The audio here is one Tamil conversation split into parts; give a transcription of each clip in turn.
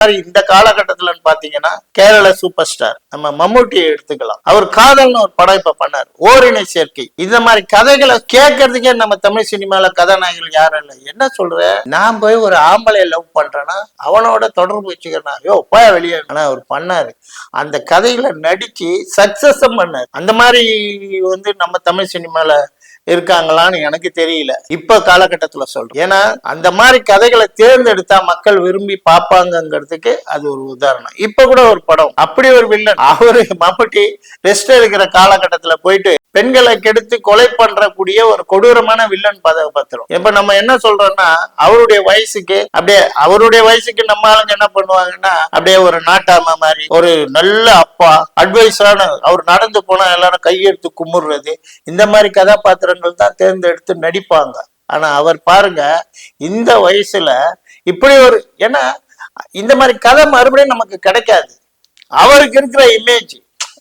இந்த காலகட்டத்துல பாத்தீங்கன்னா கேரள சூப்பர் ஸ்டார் நம்ம மம்முட்டியை எடுத்துக்கலாம். அவர் காதல்னு ஒரு படம் இப்ப பண்ணார், ஓரினை சேர்க்கை. இந்த மாதிரி கதைகளை கேட்கறதுக்கே நம்ம தமிழ் சினிமால கதாநாயகர்கள் யாரும் இல்லை. என்ன சொல்ற, நான் போய் ஒரு ஆம்பளை லவ் பண்றேன்னா அவனோட தொடர்பு வச்சுக்கிறேன், ஐயோ போய் வெளியே. ஆனா அவர் பண்ணாரு, அந்த கதைகளை நடிச்சு சக்சஸ் பண்ணாரு. அந்த மாதிரி நம்ம தமிழ் சினிமால இருக்காங்களான்னு எனக்கு தெரியல இப்ப காலகட்டத்துல சொல்றேன். ஏன்னா அந்த மாதிரி கதைகளை தேர்ந்தெடுத்தா மக்கள் விரும்பி பார்ப்பாங்கிறதுக்கு அது ஒரு உதாரணம். இப்ப கூட ஒரு படம், அப்படி ஒரு வில்லன், அவரு மம்முட்டி ரெஸ்ட் எடுக்கிற காலகட்டத்துல போயிட்டு பெண்களை கெடுத்து கொலை பண்றக்கூடிய ஒரு கொடூரமான வில்லன் பத்திரம். இப்ப நம்ம என்ன சொல்றோம்னா, அவருடைய வயசுக்கு நம்ம ஆளுங்க என்ன பண்ணுவாங்கன்னா, அப்படியே ஒரு நாட்டாம மாதிரி ஒரு நல்ல அப்பா அட்வைஸான, அவர் நடந்து போனா எல்லாரும் கையெடுத்து கும்பிடுறது, இந்த மாதிரி கதாபாத்திரங்கள் தான் தேர்ந்தெடுத்து நடிப்பாங்க. ஆனா அவர் பாருங்க, இந்த வயசுல இப்படி ஒரு, ஏன்னா இந்த மாதிரி கதை மறுபடியும் நமக்கு கிடைக்காது. அவருக்கு இருக்கிற இமேஜ்,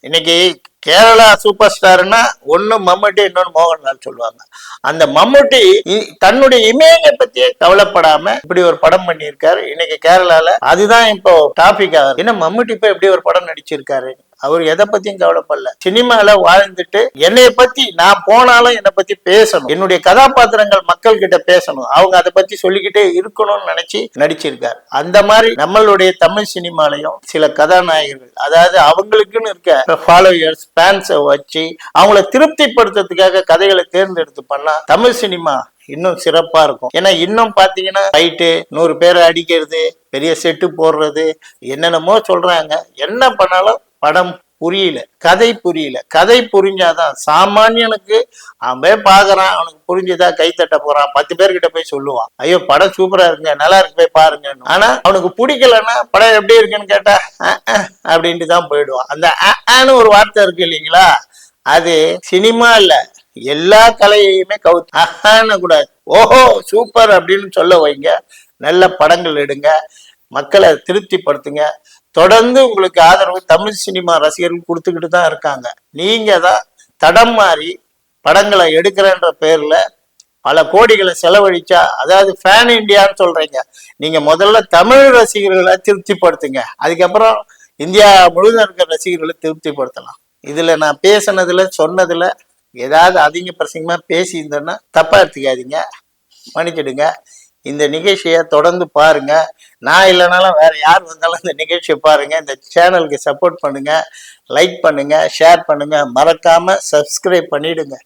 இன்னைக்கு கேரளா சூப்பர் ஸ்டார்னா ஒண்ணு மம்முட்டி, இன்னொன்னு மோகன்லால் சொல்லுவாங்க. அந்த மம்முட்டி தன்னுடைய இமேஜை பத்தியே கவலைப்படாம இப்படி ஒரு படம் பண்ணியிருக்காரு. இன்னைக்கு கேரளால அதுதான் இப்போ டாபிக் ஆகுது. ஏன்னா மம்முட்டி இப்ப எப்படி ஒரு படம் நடிச்சிருக்காரு, அவர் எதை பத்தியும் கவலைப்படல. சினிமால வாழ்ந்துட்டு என்னைய பத்தி, நான் போனாலும் என்னை பத்தி பேசணும், என்னுடைய கதாபாத்திரங்கள் மக்கள் கிட்ட பேசணும், அவங்க அதை பத்தி சொல்லிக்கிட்டே இருக்கணும்னு நினைச்சு நடிச்சிருக்காரு. அந்த மாதிரி நம்மளுடைய தமிழ் சினிமாலையும் சில கதாநாயகர்கள், அதாவது அவங்களுக்குன்னு இருக்க ஃபாலோயர்ஸ் ஃபேன்ஸை வச்சு அவங்கள திருப்திப்படுத்துறதுக்காக கதைகளை தேர்ந்தெடுத்து பண்ணா தமிழ் சினிமா இன்னும் சிறப்பா இருக்கும். ஏன்னா இன்னும் பாத்தீங்கன்னா ஃபைட்டு, 100 பேரை அடிக்கிறது, பெரிய செட்டு போடுறது, என்னென்னமோ சொல்றாங்க. என்ன பண்ணாலும் படம் புரியல, கதை புரியல. கதை புரிஞ்சாதான் சாமானியனுக்கு அவன் பாக்குறான், அவனுக்கு புரிஞ்சுதா கைத்தட்ட போறான், 10 பேர்கிட்ட போய் சொல்லுவான், ஐயோ படம் சூப்பரா இருக்குங்க, நல்லா இருக்கு போய் பாருங்க. ஆனா அவனுக்கு பிடிக்கலன்னா படம் எப்படி இருக்குன்னு கேட்டா அப்படின்ட்டு தான் போயிடுவான். அந்த ஒரு வார்த்தை இருக்கு இல்லைங்களா, அது சினிமா இல்ல, எல்லா கலையுமே கவுத்து கூடாது. ஓஹோ சூப்பர் அப்படின்னு சொல்ல வைங்க, நல்ல படங்கள் எடுங்க, மக்களை திருப்திப்படுத்துங்க. தொடர்ந்து உங்களுக்கு ஆதரவு தமிழ் சினிமா ரசிகர்கள் கொடுத்துக்கிட்டு தான் இருக்காங்க. நீங்க தான் தடம் மாறி படங்களை எடுக்கிறன்ற பேர்ல பல கோடிகளை செலவழிச்சா, அதாவது ஃபேன் இண்டியான்னு சொல்றீங்க, நீங்க முதல்ல தமிழ் ரசிகர்களை திருப்திப்படுத்துங்க, அதுக்கப்புறம் இந்தியா முழுவதும் இருக்கிற ரசிகர்களை திருப்திப்படுத்தலாம். இதுல நான் பேசினதுல சொன்னதுல ஏதாவது அதிக பிரசங்கமா பேசியிருந்தேன்னா தப்பா எடுத்துக்காதீங்க, மன்னிச்சிடுங்க. இந்த நிகழ்ச்சியை தொடர்ந்து பாருங்க. நான் இல்லைனாலும் வேற யார் வந்தாலும் இந்த நிகழ்ச்சியை பாருங்க. இந்த சேனலுக்கு சப்போர்ட் பண்ணுங்க, லைக் பண்ணுங்க, ஷேர் பண்ணுங்க, மறக்காம சப்ஸ்கிரைப் பண்ணிடுங்க.